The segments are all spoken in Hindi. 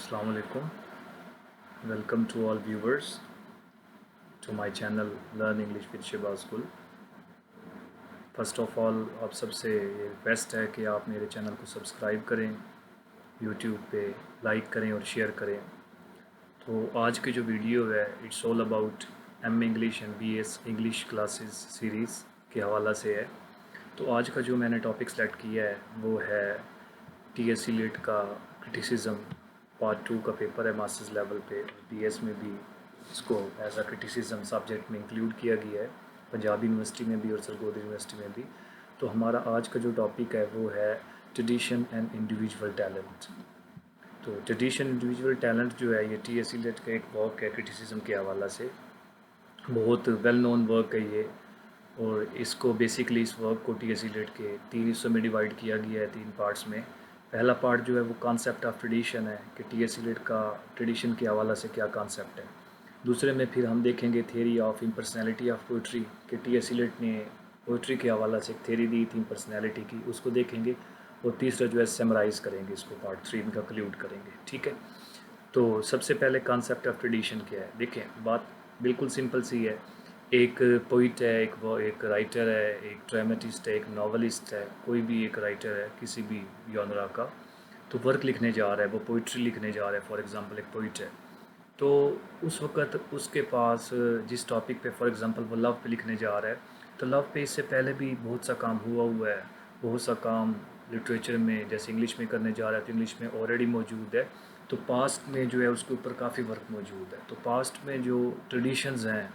Assalamu alaikum. Welcome to all viewers to my channel Learn English with Shibaz Gul. First of all आप सबसे ये रिक्वेस्ट है कि आप मेरे चैनल को सब्सक्राइब करें, यूट्यूब पे लाइक करें और शेयर करें। तो आज की जो वीडियो है it's all about M English and BS English classes series के हवाला से है। तो आज का जो मैंने टॉपिक सेलेक्ट किया है वो है TSC लेट का क्रिटिसिज्म पार्ट 2 का पेपर है मास्टर्स लेवल पे। BS में भी इसको एज अ क्रिटिसिज्म सब्जेक्ट में इंक्लूड किया गया है, पंजाब यूनिवर्सिटी में भी और सरगोदा यूनिवर्सिटी में भी। तो हमारा आज का जो टॉपिक है वो है ट्रेडिशन एंड इंडिविजुअल टैलेंट। तो ट्रेडिशन इंडिविजुअल टैलेंट जो है ये TSC लेट का एक वर्क है क्रिटिसिज्म के हवाला से, बहुत वेल नोन वर्क है ये। और इसको बेसिकली इस वर्क को TSC लेट के 3 हिस्सों में डिवाइड किया गया है, 3 पार्ट्स में। पहला पार्ट जो है वो कॉन्सेप्ट ऑफ ट्रेडिशन है कि TSC लेट का ट्रेडिशन के हवाला से क्या कॉन्सेप्ट है। दूसरे में फिर हम देखेंगे theory of impersonality of poetry कि TSC लेट ने पोइट्री के हवाला से एक थेरी दी थी इम्पर्सनैलिटी की, उसको देखेंगे। और तीसरा जो है समराइज़ करेंगे, इसको पार्ट 3 में कंक्लूड करेंगे। ठीक है, तो सबसे पहले कॉन्सेप्ट ऑफ ट्रेडिशन क्या है। देखें, बात बिल्कुल सिंपल सी है। एक पोइट है, एक राइटर है, एक ड्रामेटिस्ट है, एक नॉवलिस्ट है, कोई भी एक राइटर है किसी भी जॉनरा का, तो वर्क लिखने जा रहा है, वो पोइट्री लिखने जा रहा है। फॉर एग्जांपल एक पोइट है, तो उस वक़्त उसके पास जिस टॉपिक पे फॉर एग्जांपल वो लव पे लिखने जा रहा है, तो लव पे इससे पहले भी बहुत सा काम हुआ है। बहुत सा काम लिटरेचर में जैसे इंग्लिश में करने जा रहा है तो इंग्लिश में ऑलरेडी मौजूद है। तो पास्ट में जो है उसके ऊपर काफ़ी वर्क मौजूद है। तो पास्ट में जो ट्रेडिशंस हैं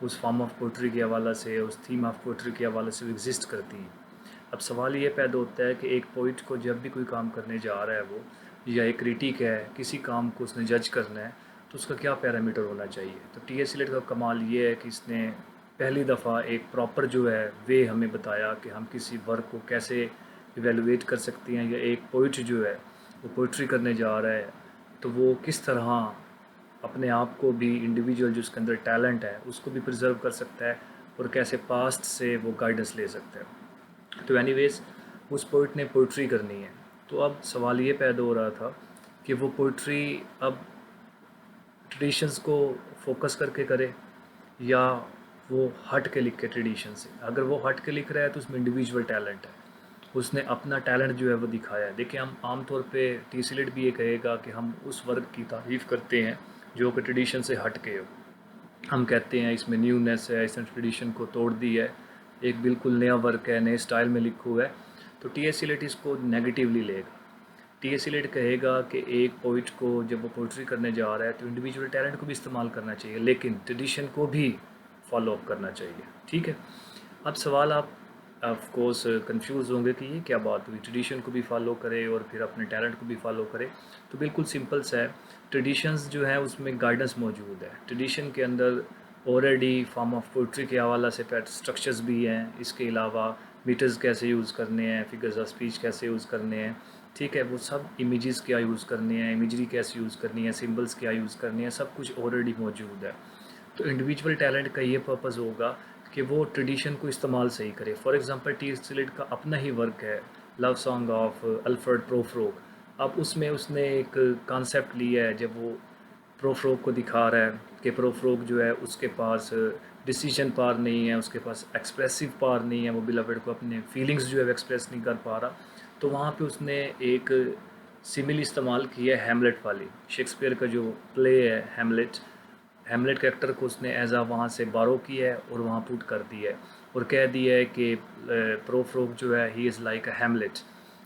उस फॉर्म ऑफ पोइट्री के हवाला से, उस थीम ऑफ पोइट्री के हवाले से वो एग्जिस्ट करती हैं। अब सवाल ये पैदा होता है कि एक पोइट को जब भी कोई काम करने जा रहा है वो, या एक क्रिटिक है किसी काम को उसने जज करना है, तो उसका क्या पैरामीटर होना चाहिए। तो TSC लेट का कमाल ये है कि इसने पहली दफ़ा एक प्रॉपर जो है वे हमें बताया कि हम किसी वर्क को कैसे इवेलुएट कर सकते हैं, या एक पोइट जो है वो पोइट्री करने जा रहा है तो वो किस तरह अपने आप को भी, इंडिविजुअल जो उसके अंदर टैलेंट है उसको भी प्रिजर्व कर सकता है, और कैसे पास्ट से वो गाइडेंस ले सकता है। तो एनीवेज उस पोइट ने पोइट्री करनी है। तो अब सवाल ये पैदा हो रहा था कि वो पोइट्री अब ट्रेडिशंस को फोकस करके करे या वो हट के लिखे ट्रेडिशन से। अगर वो हट के लिख रहा है तो उसमें इंडिविजुअल टैलेंट है, उसने अपना टैलेंट जो है वो दिखाया है। देखिए, हम आमतौर पे TSC लेट भी ये कहेगा कि हम उस वर्क की तारीफ़ करते हैं जो कि ट्रेडिशन से हट के हो। हम कहते हैं इसमें न्यूनेस है, इसने ट्रेडिशन को तोड़ दी है, एक बिल्कुल नया वर्क है, नए स्टाइल में लिखा हुआ है। तो TSC लेट इसको नेगेटिवली लेगा। TSC लेट कहेगा कि एक पोइट को जब वो पोइट्री करने जा रहा है तो इंडिविजुअल टैलेंट को भी इस्तेमाल करना चाहिए, लेकिन ट्रेडिशन को भी फॉलो अप करना चाहिए। ठीक है, अब सवाल आप ऑफ कोर्स कंफ्यूज होंगे कि ये क्या बात हुई, ट्रेडिशन को भी फॉलो करे और फिर अपने टैलेंट को भी फॉलो करे। तो बिल्कुल सिंपल सा है, ट्रेडिशंस जो है उसमें गाइडेंस मौजूद है। ट्रेडिशन के अंदर ऑलरेडी फॉर्म ऑफ पोइट्री के हवाला से स्ट्रक्चर्स भी हैं। इसके अलावा मीटर्स कैसे यूज़ करने हैं, फिगर्स ऑफ स्पीच कैसे यूज़ करने हैं, ठीक है, वो सब इमेजेस क्या यूज़ करने हैं, इमेजरी कैसे यूज़ करनी है, सिंबल्स क्या यूज़ करनी है, सब कुछ ऑलरेडी मौजूद है। तो इंडिविजुअल टैलेंट का ये पर्पज़ होगा कि वो ट्रेडिशन को इस्तेमाल सही करे। फॉर एग्जांपल TSC लेट का अपना ही वर्क है लव सॉन्ग ऑफ अल्फ्रेड प्रोफ्रोग। अब उसमें उसने एक कॉन्सेप्ट लिया है, जब वो प्रोफ्रोग को दिखा रहा है कि प्रोफ्रोग जो है उसके पास डिसीजन पावर नहीं है, उसके पास एक्सप्रेसिव पावर नहीं है, वो बिलवड को अपने फीलिंग्स जो है एक्सप्रेस नहीं कर पा रहा। तो वहाँ पे उसने एक सिमिल इस्तेमाल की है हेमलेट वाली। शेक्सपियर का जो प्ले है हेमलेट, हेमलेट कैरेक्टर को उसने एज आ वहाँ से बारो किया है और वहाँ पुट कर दिया है और कह दिया है कि प्रोफ्रोग जो है ही इज़ लाइक अ हेमलेट।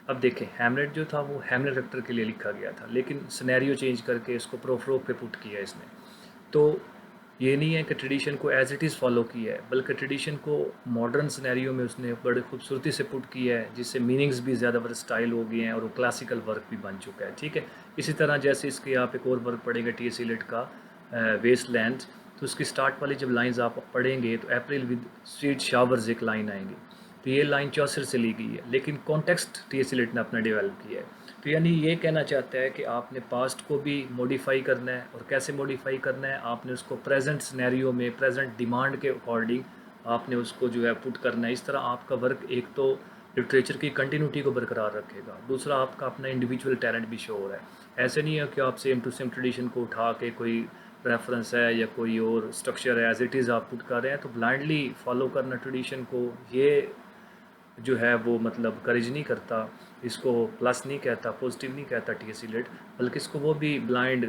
अब देखें, हेमलेट जो था वो हेमलेट कैरेक्टर के लिए लिखा गया था, लेकिन सिनेरियो चेंज करके इसको प्रोफ्रोग पे पुट किया इसने। तो ये नहीं है कि ट्रेडिशन को एज इट इज़ फॉलो किया है, बल्कि ट्रेडिशन को मॉडर्न सिनेरियो में उसने बड़ी खूबसूरती से पुट किया है, जिससे मीनिंग्स भी ज़्यादा स्टाइल हो गए हैं और वो क्लासिकल वर्क भी बन चुका है। ठीक है, इसी तरह जैसे इसके आप एक और वर्क पढ़ेंगे TSC लेट का वेस्टलैंड, तो उसकी स्टार्ट वाली जब लाइंस आप पढ़ेंगे तो अप्रैल विद स्वीट शावर्स एक लाइन आएंगी। तो ये लाइन चौसर से ली गई है, लेकिन कॉन्टेक्स्ट TSC लेट ने अपना डेवलप किया है। तो यानी ये कहना चाहता है कि आपने पास्ट को भी मॉडिफाई करना है, और कैसे मॉडिफाई करना है, आपने उसको प्रेजेंट सिनेरियो में प्रेजेंट डिमांड के अकॉर्डिंग आपने उसको जो है पुट करना है। इस तरह आपका वर्क एक तो लिटरेचर की कंटिन्यूटी को बरकरार रखेगा। दूसरा, आपका अपना इंडिविजुअल टैलेंट भी शो हो रहा है। ऐसे नहीं है कि आप सेम टू सेम ट्रेडिशन को उठा के कोई रेफरेंस है या कोई और स्ट्रक्चर है एज इट इज़ आप पुट कर रहे हैं, तो ब्लाइंडली फॉलो करना ट्रेडिशन को, ये जो है वो मतलब करेज नहीं करता, इसको प्लस नहीं कहता, पॉजिटिव नहीं कहता टीएससी लेट, बल्कि इसको वो भी ब्लाइंड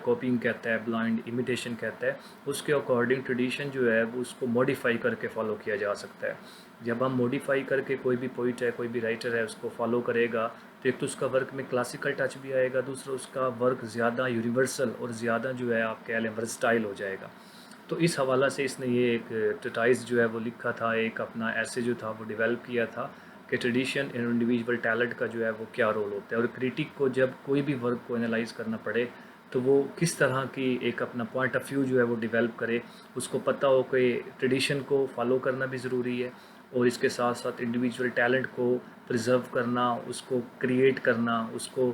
कॉपिंग कहता है, ब्लाइंड इमिटेशन कहता है। उसके अकॉर्डिंग ट्रेडिशन जो है वो उसको मॉडिफाई करके फॉलो किया जा सकता है। जब हम मॉडिफाई करके कोई भी पोइट है, कोई भी राइटर है, उसको फॉलो करेगा, तो एक तो उसका वर्क में क्लासिकल टच भी आएगा, दूसरा उसका वर्क ज़्यादा यूनिवर्सल और ज़्यादा जो है आप कह लें वर्सटाइल हो जाएगा। तो इस हवाला से इसने ये एक ट्रेटाइज जो है वो लिखा था, एक अपना ऐसे जो था वो डेवलप किया था कि ट्रेडिशन इन इंडिविजुअल टैलेंट का जो है वो क्या रोल होता है, और क्रिटिक को जब कोई भी वर्क को एनालाइज करना पड़े तो वो किस तरह की एक अपना पॉइंट ऑफ व्यू जो है वो डेवलप करे। उसको पता हो कि ट्रेडिशन को फॉलो करना भी ज़रूरी है, और इसके साथ साथ इंडिविजुअल टैलेंट को प्रिजर्व करना, उसको क्रिएट करना, उसको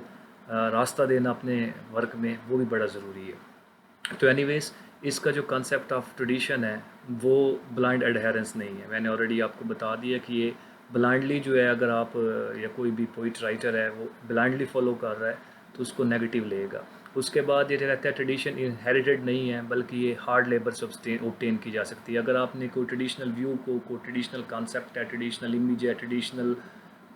रास्ता देना अपने वर्क में, वो भी बड़ा ज़रूरी है। तो एनीवेज, इसका जो कंसेप्ट ऑफ ट्रेडिशन है वो ब्लाइंड एडहेरेंस नहीं है। मैंने ऑलरेडी आपको बता दिया कि ये ब्लाइंडली जो है, अगर आप या कोई भी पोइट राइटर है वो ब्लाइंडली फॉलो कर रहा है तो उसको नेगेटिव लेगा। उसके बाद ये रहता है ट्रेडिशन इनहेरिटेड नहीं है, बल्कि ये हार्ड लेबर से ऑब्टेन की जा सकती है। अगर आपने कोई ट्रेडिशनल व्यू को, कोई ट्रेडिशनल कॉन्सेप्ट है, ट्रेडिशनल इमेज है, ट्रेडिशनल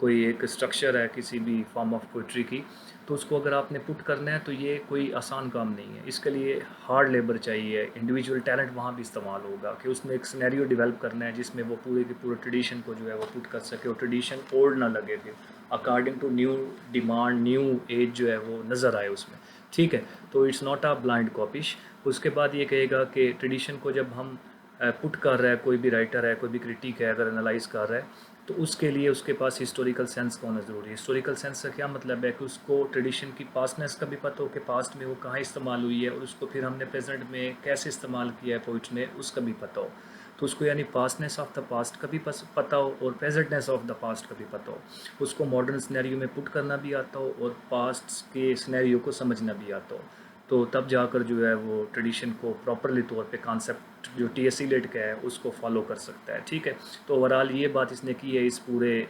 कोई एक स्ट्रक्चर है किसी भी फॉर्म ऑफ पोइट्री की, तो उसको अगर आपने पुट करना है तो ये कोई आसान काम नहीं है। इसके लिए हार्ड लेबर चाहिए, इंडिविजुअल टैलेंट वहाँ भी इस्तेमाल होगा कि उसने एक सिनेरियो डेवलप करना है जिसमें वो पूरे के पूरे ट्रेडिशन को जो है वो पुट कर सके, और ट्रेडिशन ओल्ड ना लगे, फिर according to new demand, new age जो है वो नज़र आए उसमें। ठीक है, तो it's not a blind copyish. उसके बाद ये कहेगा कि ट्रेडिशन को जब हम पुट कर रहा है, कोई भी राइटर है, कोई भी क्रिटिक है, अगर एनालाइज कर रहा है, तो उसके लिए उसके पास हिस्टोरिकल सेंस का होना ज़रूरी है। हिस्टोरिकल सेंस का क्या मतलब है कि उसको ट्रेडिशन की पास्टनेस का भी पता हो कि पास्ट में वो कहाँ इस्तेमाल हुई है, और उसको फिर हमने प्रेजेंट में कैसे इस्तेमाल किया है पोइट ने, उसका भी पता हो। तो उसको यानी पास्टनेस ऑफ द पास्ट का भी पता हो और प्रेजेंटनेस ऑफ द पास्ट का भी पता हो। उसको मॉडर्न सिनेरियो में पुट करना भी आता हो और पास्ट के सिनेरियो को समझना भी आता हो। तो तब जाकर जो है वो ट्रेडिशन को प्रॉपरली तौर पे कॉन्सेप्ट जो टीएससी लेट का है उसको फॉलो कर सकता है। ठीक है, तो ओवरऑल ये बात इसने की है इस पूरे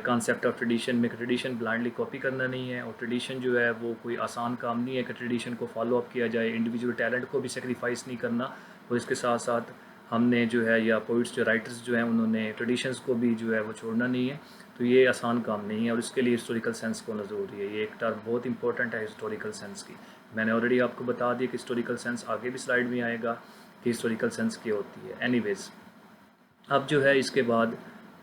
कॉन्सेप्ट ऑफ ट्रेडिशन में। ट्रेडिशन ब्लाइंडली कॉपी करना नहीं है, और ट्रेडिशन जो है वो कोई आसान काम नहीं है कि ट्रेडिशन को फॉलो अप किया जाए। इंडिविजुअल टैलेंट को भी सेक्रीफाइस नहीं करना, और इसके साथ साथ हमने जो है, या पोइट्स जो राइटर्स जो हैं उन्होंने ट्रेडिशंस को भी जो है वो छोड़ना नहीं है। तो ये आसान काम नहीं है, और इसके लिए हिस्टोरिकल सेंस को होना ज़रूरी है। ये एक टर्म बहुत इंपॉर्टेंट है हिस्टोरिकल सेंस की। मैंने ऑलरेडी आपको बता दिया कि हिस्टोरिकल सेंस आगे भी स्लाइड में आएगा कि हिस्टोरिकल सेंस क्या होती है। एनीवेज, अब जो है इसके बाद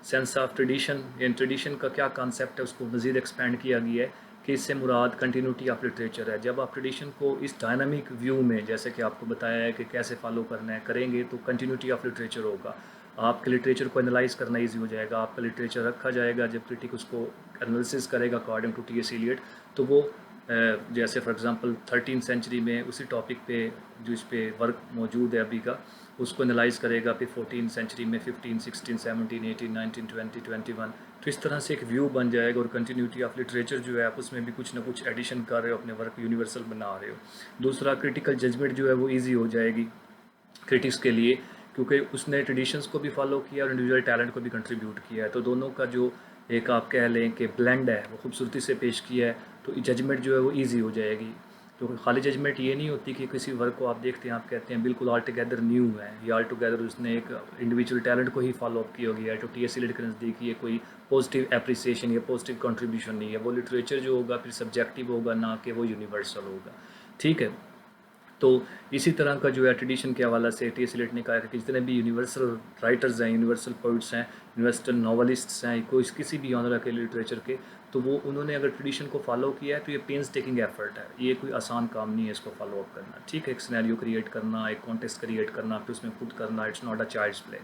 sense of tradition, in tradition का क्या कॉन्सेप्ट है उसको मज़ीद एक्सपेंड किया गया है कि इससे मुराद कंटिन्यूटी ऑफ लिटरेचर है। जब आप ट्रेडिशन को इस डायनामिक व्यू में, जैसे कि आपको बताया है कि कैसे फॉलो करना है, करेंगे तो कंटिन्यूटी ऑफ लिटरेचर होगा। आपके लिटरेचर को एनालाइज करना ईजी हो जाएगा, आपका लिटरेचर रखा जाएगा। जब क्रिटिक उसको एनालिसिस करेगा according to T S Eliot, तो वो जैसे फॉर एग्जांपल 13th सेंचुरी में उसी टॉपिक पे जो इस पे वर्क मौजूद है अभी का, उसको एनालाइज करेगा, फिर 14th सेंचुरी में 15, 16, 17, 18, 19, 20, 21। तो इस तरह से एक व्यू बन जाएगा, और कंटिन्यूटी ऑफ लिटरेचर जो है आप उसमें भी कुछ ना कुछ एडिशन कर रहे हो, अपने वर्क यूनिवर्सल बना रहे हो। दूसरा, क्रिटिकल जजमेंट जो है वो ईजी हो जाएगी क्रिटिक्स के लिए, क्योंकि उसने ट्रेडिशंस को भी फॉलो किया और इंडिविजुअल टैलेंट को भी कंट्रीब्यूट किया है। तो दोनों का जो एक आप कह लें कि ब्लेंड है वो खूबसूरती से पेश किया है, तो जजमेंट जो है वो ईजी हो जाएगी। तो खाली जजमेंट ये नहीं होती कि किसी वर्क को आप देखते हैं, आप कहते हैं बिल्कुल ऑल टुगेदर न्यू है, या ऑल टुगेदर उसने एक इंडिविजुअल टैलेंट को ही फॉलो अप किया गया है। तो टी एस सी के नज़दीक ये कोई पॉजिटिव एप्रिसिएशन या पॉजिटिव कंट्रीब्यूशन नहीं है। वो लिटरेचर जो होगा फिर सब्जेक्टिव होगा, ना कि वो यूनिवर्सल होगा। ठीक है, तो इसी तरह का जो है ट्रेडिशन के हवाला से टी एस एलियट ने कहा कि जितने भी यूनिवर्सल राइटर्स हैं, यूनिवर्सल पोइट्स हैं, यूनिवर्सल नॉवलिस्ट्स हैं, कोई किसी भी ऑनर के लिटरेचर के, तो वो उन्होंने अगर ट्रेडिशन को फॉलो किया है तो ये पेंस टेकिंग एफर्ट है, ये कोई आसान काम नहीं है इसको फॉलो अप करना। ठीक है, एक सिनेरियो क्रिएट करना, एक कॉन्टेक्स्ट क्रिएट करना, फिर उसमें पुट करना, it's not a child's play.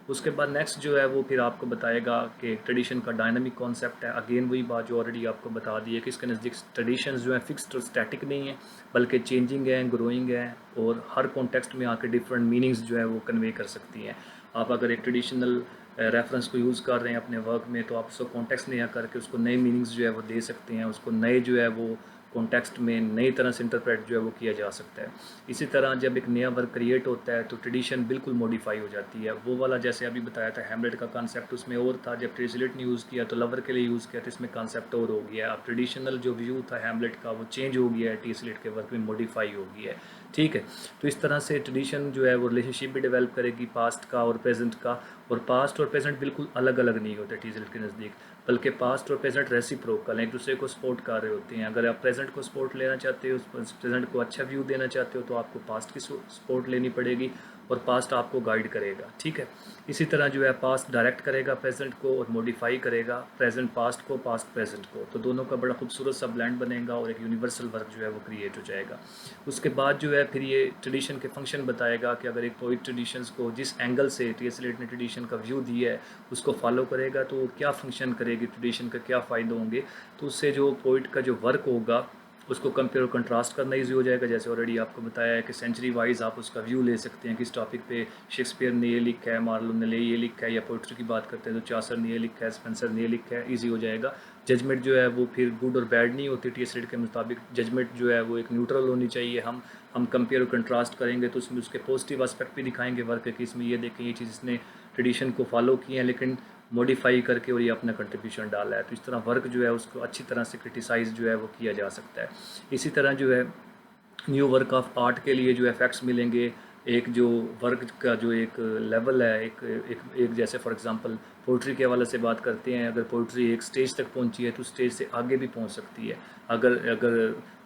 उसके बाद नेक्स्ट जो है वो फिर आपको बताएगा कि ट्रेडिशन का डायनामिक कॉन्सेप्ट है। अगेन वही बात जो ऑलरेडी आपको बता दी है कि इसके नज़दीक ट्रेडिशन जो है फिक्स्ड और स्टैटिक नहीं है, बल्कि चेंजिंग है, ग्रोइंग है, और हर कॉन्टेक्स्ट में आकर डिफरेंट मीनिंग्स जो है वो कन्वे कर सकती हैं। आप अगर एक ट्रेडिशनल रेफरेंस को यूज़ कर रहे हैं अपने वर्क में, तो आप उसको कॉन्टेक्स्ट नहीं करके उसको नए मीनिंग्स जो है वो दे सकते हैं, उसको नए जो है वो कॉन्टेक्स्ट में नई तरह से इंटरप्रेट जो है वो किया जा सकता है। इसी तरह जब एक नया वर्क क्रिएट होता है तो ट्रेडिशन बिल्कुल मॉडिफाई हो जाती है। वो वाला जैसे अभी बताया था हैमलेट का कॉन्सेप्ट उसमें और था, जब टीएस ने यूज़ किया तो लवर के लिए यूज़ किया तो इसमें कॉन्सेप्ट और हो गया। अब ट्रेडिशनल जो व्यू था हैमलेट का वो चेंज हो गया है, टीएस के वर्क में मॉडिफाई हो गया है। ठीक है, तो इस तरह से ट्रेडिशन जो है वो रिलेशनशिप भी डेवलप करेगी पास्ट का और प्रेजेंट का। और पास्ट और प्रेजेंट बिल्कुल अलग अलग नहीं होते टीएस के नज़दीक, बल्कि पास्ट और प्रेजेंट रेसिप्रोकल एक दूसरे को सपोर्ट कर रहे होते हैं। अगर आप प्रेजेंट को सपोर्ट लेना चाहते हो, प्रेजेंट को अच्छा व्यू देना चाहते हो, तो आपको पास्ट की सपोर्ट लेनी पड़ेगी और पास्ट आपको गाइड करेगा। ठीक है, इसी तरह जो है पास्ट डायरेक्ट करेगा प्रेजेंट को और मॉडिफाई करेगा प्रेजेंट पास्ट को, पास्ट प्रेजेंट को। तो दोनों का बड़ा खूबसूरत सा ब्लेंड बनेगा और एक यूनिवर्सल वर्क जो है वो क्रिएट हो जाएगा। उसके बाद जो है फिर ये ट्रेडिशन के फंक्शन बताएगा कि अगर एक पोइट ट्रेडिशंस को जिस एंगल से टीएस एलियट ने ट्रेडिशन का व्यू दिया है उसको फॉलो करेगा तो क्या फंक्शन करेगी, ट्रेडिशन का क्या फ़ायदे होंगे। तो उससे जो पोइट का जो वर्क होगा उसको कंपेयर और कंट्रास्ट करना ईजी हो जाएगा। जैसे ऑलरेडी आपको बताया है कि सेंचुरी वाइज आप उसका व्यू ले सकते हैं, किस टॉपिक पे शेक्सपियर ने ये लिखा है, मार्लो ने ये लिखा है, या पोइट्री की बात करते हैं तो चासर ने ये लिखा है, स्पेंसर ने ये लिखा है, ईजी हो जाएगा। जजमेंट जो है वो फिर गुड और बैड नहीं होती टीएस के मुताबिक, जजमेंट जो है वो एक न्यूट्रल होनी चाहिए। हम कंपेयर और कंट्रास्ट करेंगे तो उसमें उसके पॉजिटिव एस्पेक्ट भी दिखाएंगे वर्क के, इसमें ये देखें ये चीज़ इसने ट्रेडिशन को फॉलो की है लेकिन मॉडिफाई करके और ये अपना कंट्रीब्यूशन डाला है। तो इस तरह वर्क जो है उसको अच्छी तरह से क्रिटिसाइज़ जो है वो किया जा सकता है। इसी तरह जो है न्यू वर्क ऑफ आर्ट के लिए जो इफेक्ट्स मिलेंगे, एक जो वर्क का जो एक लेवल है, एक एक एक जैसे फॉर एग्जांपल पोइट्री के हवाले से बात करते हैं, अगर पोइट्री एक स्टेज तक पहुंची है तो स्टेज से आगे भी पहुंच सकती है। अगर अगर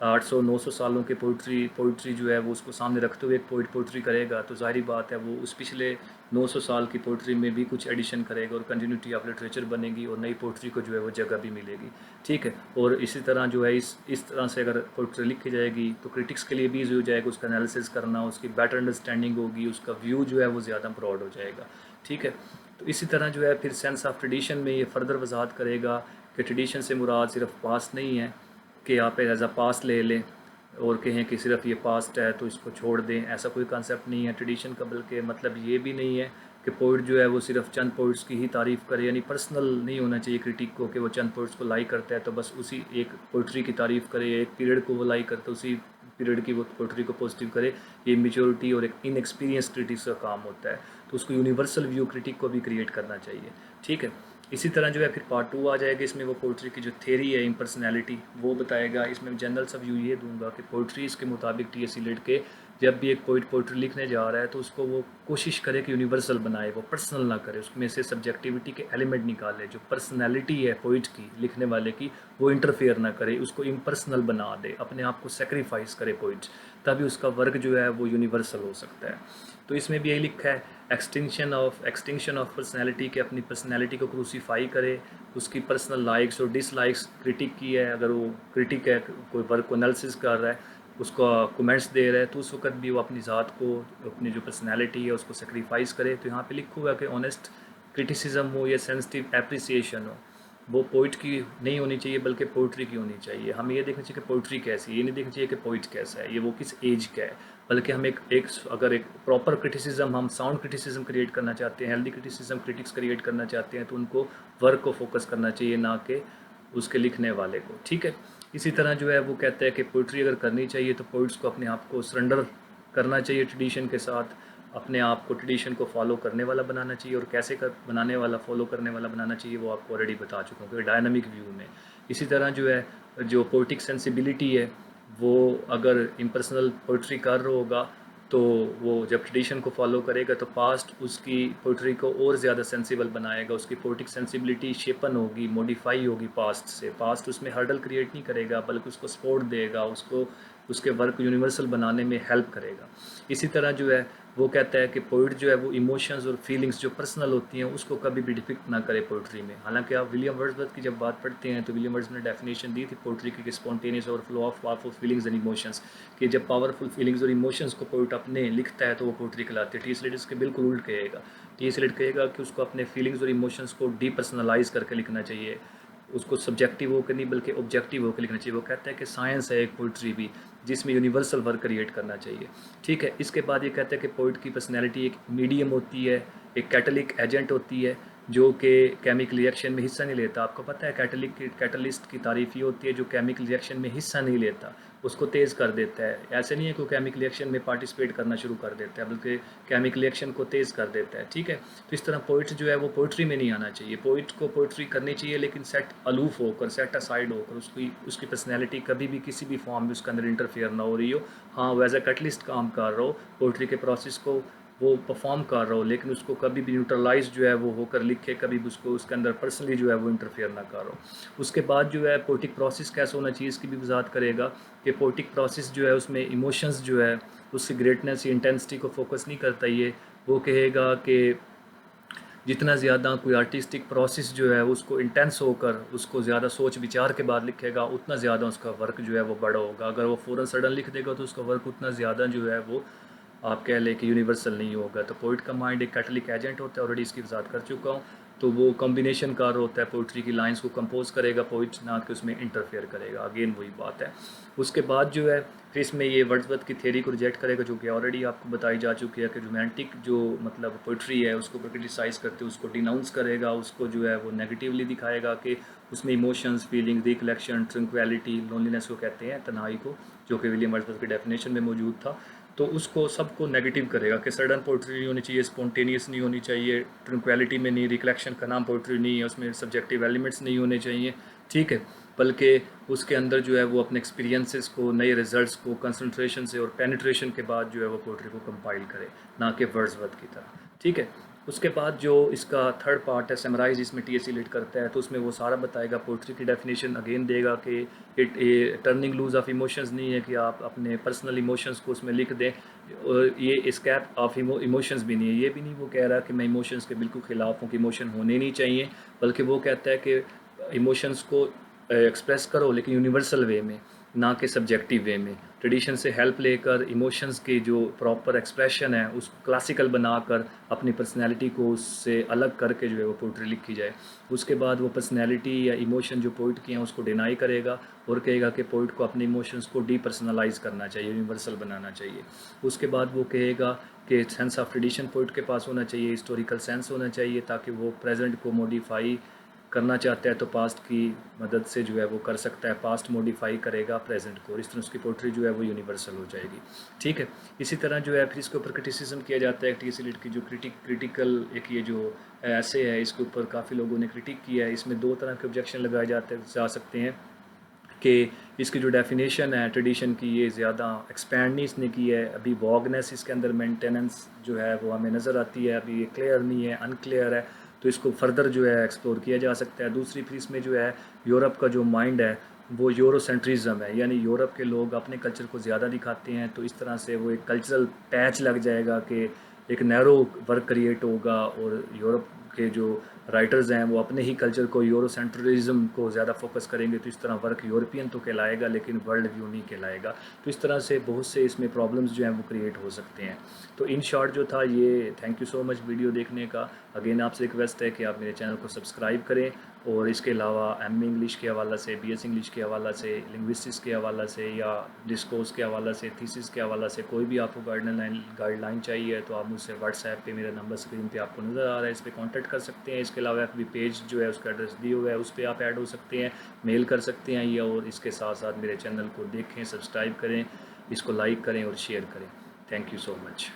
800-900 सालों के पोइट्री जो है वो उसको सामने रखते हुए एक पोइट्री करेगा तो जाहिर बात है वो उस पिछले 900 साल की पोइट्री में भी कुछ एडिशन करेगा और कंटिन्यूटी ऑफ लिटरेचर बनेगी और नई पोइट्री को जो है वो जगह भी मिलेगी। ठीक है, और इसी तरह जो है इस तरह से अगर पोइट्री लिखी जाएगी तो क्रिटिक्स के लिए भी ईजी हो जाएगा उसका एनालिसिस करना, उसकी बेटर अंडरस्टैंडिंग होगी, उसका व्यू जो है वो ज़्यादा ब्रॉड हो जाएगा। ठीक है, तो इसी तरह जो है फिर सेंस ऑफ ट्रेडिशन में ये फर्दर वजाहत करेगा कि ट्रेडिशन से मुराद सिर्फ पास्ट नहीं है कि आप एज अ पास्ट ले लें और कहें कि सिर्फ ये पास्ट है तो इसको छोड़ दें, ऐसा कोई कंसेप्ट नहीं है ट्रेडिशन का। बल्कि मतलब ये भी नहीं है कि पोइट जो है वो सिर्फ चंद पोइट्स की ही तारीफ़ करे, यानी पर्सनल नहीं होना चाहिए क्रिटिक को कि वो चंद पोइट्स को लाइक करता है तो बस उसी एक पोइट्री की तारीफ़ करे, एक पीरियड को वो लाइक करता है उसी पीरियड की वो पोइट्री को पॉजिटिव करे। ये मेच्योरिटी और एक इनएक्सपीरियंस क्रिटिक्स का काम होता है, तो उसको यूनिवर्सल व्यू क्रिटिक को भी क्रिएट करना चाहिए। ठीक है, इसी तरह जो है फिर पार्ट 2 आ जाएगा, इसमें वो पोइट्री की जो थेरी है इम्पर्सनैलिटी वो बताएगा। इसमें जनरल सा व्यू ये दूंगा कि पोइट्री इसके मुताबिक टीएस एलियट के जब भी एक पोइट पोइट्री लिखने जा रहा है तो उसको वो कोशिश करे कि यूनिवर्सल बनाए, वो पर्सनल ना करे, उसमें से सब्जेक्टिविटी के एलिमेंट निकाले, जो पर्सनैलिटी है पोइट की लिखने वाले की वो इंटरफेयर ना करे, उसको इम्पर्सनल बना दे, अपने आप को सेक्रीफाइस करे पोइट, तभी उसका वर्क जो है वो यूनिवर्सल हो सकता है। तो इसमें भी यही लिखा है एक्सटिंक्शन ऑफ पर्सनैलिटी, के अपनी पर्सनैलिटी को क्रूसीफाई करे, उसकी पर्सनल लाइक्स और डिसलाइक्स क्रिटिक की है, अगर वो क्रिटिक है कोई वर्क को एनालिसिस कर रहा है उसका कमेंट्स दे रहा है तो उस वक्त भी वो अपनी ज़ात को, अपनी जो पर्सनैलिटी है उसको सेक्रीफाइस करे। तो यहाँ पे लिखा हुआ है कि ऑनेस्ट क्रिटिसिज्म हो या सेंसिटिव एप्रिसिएशन हो, वो पोइट की नहीं होनी चाहिए बल्कि पोइट्री की होनी चाहिए। हमें ये देखना चाहिए कि पोइट्री कैसी है, ये नहीं देखना चाहिए कि पोइट कैसा है, ये वो किस एज का है, बल्कि हम अगर एक प्रॉपर क्रिटिसिज्म, हम साउंड क्रिटिसिज्म क्रिएट करना चाहते हैं, हेल्दी क्रिटिसिज्म क्रिटिक्स क्रिएट करना चाहते हैं तो उनको वर्क को फोकस करना चाहिए ना कि उसके लिखने वाले को। ठीक है, इसी तरह जो है वो कहता है कि पोइट्री अगर करनी चाहिए तो पोइट्स को अपने आप को सरेंडर करना चाहिए ट्रेडिशन के साथ, अपने आप को ट्रेडिशन को फॉलो करने वाला बनाना चाहिए, और कैसे बनाने वाला, फॉलो करने वाला बनाना चाहिए वो आपको ऑलरेडी बता चुका हूँ कि डायनामिक व्यू में। इसी तरह जो है जो पोइटिक सेंसिबिलिटी है वो अगर इम्पर्सनल पोइट्री कर रहा होगा तो वो जब ट्रेडिशन को फॉलो करेगा तो पास्ट उसकी पोइट्री को और ज़्यादा सेंसिबल बनाएगा, उसकी पोइटिक सेंसिबिलिटी शेपन होगी, मॉडिफाई होगी पास्ट से। पास्ट उसमें हर्डल क्रिएट नहीं करेगा बल्कि उसको सपोर्ट देगा, उसको उसके वर्क यूनिवर्सल बनाने में हेल्प करेगा। इसी तरह जो है वो कहता है कि पोइट जो है वो इमोशंस और फीलिंग्स जो पर्सनल होती हैं उसको कभी भी डिपिक्ट ना करे पोइट्री में। हालांकि आप विलियम वर्ड्सवर्थ की जब बात पढ़ते हैं तो विलियम वर्ड्सवर्थ ने डेफिनेशन दी थी पोइट्री की स्पॉन्टेनियस और flow of powerful feelings and emotions, कि जब पावरफुल फीलिंग्स और इमोशंस को पोइट अपने लिखता है तो वो पोइट्री कहलाती है। टी एस एलियट इसके बिल्कुल उल्ट कहेगा, टी एस एलियट कहेगा कि उसको अपने फीलिंग्स और इमोशंस को डीपर्सनलाइज करके लिखना चाहिए, उसको सब्जेक्टिव होकर नहीं बल्कि ऑब्जेक्टिव होकर लिखना चाहिए। वो कहता है कि साइंस है एक पोइट्री भी जिसमें यूनिवर्सल वर्क क्रिएट करना चाहिए। ठीक है, इसके बाद ये कहता है कि पोइट की पर्सनैलिटी एक मीडियम होती है, एक कैटलिक एजेंट होती है, जो कि केमिकल रिएक्शन में हिस्सा नहीं लेता। आपको पता है कैटलिस्ट की तारीफ ये होती है जो केमिकल रिएक्शन में हिस्सा नहीं लेता, उसको तेज़ कर देता है। ऐसे नहीं है कोई केमिकल रिएक्शन में पार्टिसिपेट करना शुरू कर देता है, बल्कि केमिकल रिएक्शन को तेज़ कर देता है। ठीक है, तो इस तरह पोइट जो है वो पोइट्री में नहीं आना चाहिए। पोइट को पोइट्री करनी चाहिए, लेकिन सेट अलूफ होकर, सेट असाइड होकर, उसकी पर्सनैलिटी कभी भी किसी भी फॉर्म में उसके अंदर इंटरफेयर ना हो रही हो। हाँ, वो एज ए कैटलिस्ट काम कर रहा हो, पोइट्री के प्रोसेस को वो परफॉर्म कर रहा हो, लेकिन उसको कभी भी न्यूट्रलाइज जो है वो होकर लिखे, कभी भी उसको उसके अंदर पर्सनली जो है वो इंटरफेयर ना कर रहा हो। उसके बाद जो है पोइटिक प्रोसेस कैसे होना चाहिए इसकी भी वजाहत करेगा कि पोइटिक प्रोसेस जो है उसमें इमोशंस जो है उसकी ग्रेटनेस या इंटेंसिटी को फोकस नहीं करता। ये वो कहेगा कि जितना ज़्यादा कोई आर्टिस्टिक प्रोसेस जो है उसको इंटेंस होकर उसको ज़्यादा सोच विचार के बाद लिखेगा, उतना ज़्यादा उसका वर्क जो है वो बड़ा होगा। अगर वो फ़ौरन सडन लिख देगा तो उसका वर्क उतना ज़्यादा जो है वो आप कह लें कि यूनिवर्सल नहीं होगा। तो पोइट का माइंड एक कैटलिक एजेंट होता है, ऑलरेडी इसकी वजाहत कर चुका हूँ। तो वो कॉम्बिनेशन कार होता है, पोइट्री की लाइंस को कंपोज करेगा पोइट, ना कि उसमें इंटरफेयर करेगा। अगेन वही बात है। उसके बाद जो है फिर इसमें ये वर्ड्सवर्थ की थ्योरी को रिजेक्ट करेगा, जो कि ऑलरेडी आपको बताई जा चुकी है कि रोमांटिक जो मतलब पोइट्री है उसको क्रिटिसाइज़ करते उसको डिनाउंस करेगा, उसको जो है वो नेगेटिवली दिखाएगा कि उसमें इमोशंस, फीलिंग, रिकलेक्शन, ट्रंक्वलिटी, लोनलीनेस को कहते हैं, तन्हाई को, जो कि विलियम वर्ड्सवर्थ की डेफिनेशन में मौजूद था। तो उसको सबको नेगेटिव करेगा कि सडन पोइट्री नहीं होनी चाहिए, स्पॉन्टेनियस नहीं होनी चाहिए, ट्रंक्वलिटी में नहीं, रिकलेक्शन का नाम पोइट्री नहीं है, उसमें सब्जेक्टिव एलिमेंट्स नहीं होने चाहिए। ठीक है, बल्कि उसके अंदर जो है वो अपने एक्सपीरियंसेस को, नए रिजल्ट्स को कंसंट्रेशन से और पेनिट्रेशन के बाद जो है वो पोइट्री को कंपाइल करे, ना कि वर्ड्सवर्थ की तरह। ठीक है, उसके बाद जो इसका थर्ड पार्ट है समराइज, इसमें टीएस लीड करता है, तो उसमें वो सारा बताएगा, पोइट्री की डेफिनेशन अगेन देगा कि it turning loose of emotions नहीं है कि आप अपने पर्सनल इमोशंस को उसमें लिख दें, और ये escape ऑफ इमोशंस भी नहीं है। ये भी नहीं वो कह रहा कि मैं इमोशंस के बिल्कुल ख़िलाफ़ हूँ कि इमोशन होने नहीं चाहिए, बल्कि वो कहता है कि इमोशंस को एक्सप्रेस करो, लेकिन यूनिवर्सल वे में, ना कि सब्जेक्टिव वे में। ट्रेडिशन से हेल्प लेकर इमोशंस की जो प्रॉपर एक्सप्रेशन है उसको क्लासिकल बनाकर अपनी पर्सनैलिटी को उससे अलग करके जो है वो पोइट्री लिखी जाए। उसके बाद वो पर्सनैलिटी या इमोशन जो पोइट की हैं उसको डिनाई करेगा और कहेगा कि पोइट को अपने इमोशंस को डीपर्सनलाइज करना चाहिए, यूनिवर्सल बनाना चाहिए। उसके बाद वो कहेगा कि सेंस ऑफ ट्रेडिशन पोइट के पास होना चाहिए, हिस्टोरिकल सेंस होना चाहिए, ताकि वो प्रेजेंट को मॉडिफाई करना चाहता है तो पास्ट की मदद से जो है वो कर सकता है, पास्ट मॉडिफाई करेगा प्रेजेंट को, इस तरह उसकी पोइट्री जो है वो यूनिवर्सल हो जाएगी। ठीक है, इसी तरह जो है फिर इसके ऊपर क्रिटिसिज्म किया जाता है। टीएस एलियट की जो क्रिटिकल एक ये जो ऐसे है, इसके ऊपर काफ़ी लोगों ने क्रिटिक किया है। इसमें दो तरह के ऑब्जेक्शन लगाए जा सकते हैं कि इसकी जो डेफिनेशन है ट्रेडिशन की, ये ज़्यादा एक्सपैंड नहीं इसने की है, अभी वॉगनेस इसके अंदर मेंटेनेंस जो है वो हमें नज़र आती है, अभी ये क्लियर नहीं है, अनक्लियर है, तो इसको फर्दर जो है एक्सप्लोर किया जा सकता है। दूसरी फिर इसमें जो है यूरोप का जो माइंड है वो यूरोसेंट्रिज्म है, यानी यूरोप के लोग अपने कल्चर को ज़्यादा दिखाते हैं, तो इस तरह से वो एक कल्चरल पैच लग जाएगा कि एक नैरो वर्क क्रिएट होगा, और यूरोप के जो राइटर्स हैं वो अपने ही कल्चर को, यूरोसेंट्रिज्म को ज़्यादा फोकस करेंगे, तो इस तरह वर्क यूरोपियन तो कहलाएगा लेकिन वर्ल्ड व्यू नहीं कहलाएगा। तो इस तरह से बहुत से इसमें प्रॉब्लम्स जो हैं वो क्रिएट हो सकते हैं। तो इन शॉर्ट जो था ये, thank you so much video देखने का। अगेन आपसे रिक्वेस्ट है कि आप मेरे चैनल को सब्सक्राइब करें, और इसके अलावा एमए इंग्लिश के हवाला से, बीएस इंग्लिश के हवाला से, लिंग्विस्टिक्स के हवाला से, या डिस्कोर्स के हवाला से, थीसिस के हवाला से कोई भी आपको गाइडलाइन चाहिए तो आप मुझसे व्हाट्सएप पे, मेरा नंबर स्क्रीन पे आपको नज़र आ रहा है, इस पर कॉन्टैक्ट कर सकते हैं। इसके अलावा FB पेज जो है उसका एड्रेस दिया हुआ है, उस पर आप ऐड हो सकते हैं, मेल कर सकते हैं, या और इसके साथ साथ मेरे चैनल को देखें, सब्सक्राइब करें, इसको लाइक करें और शेयर करें। Thank you so much.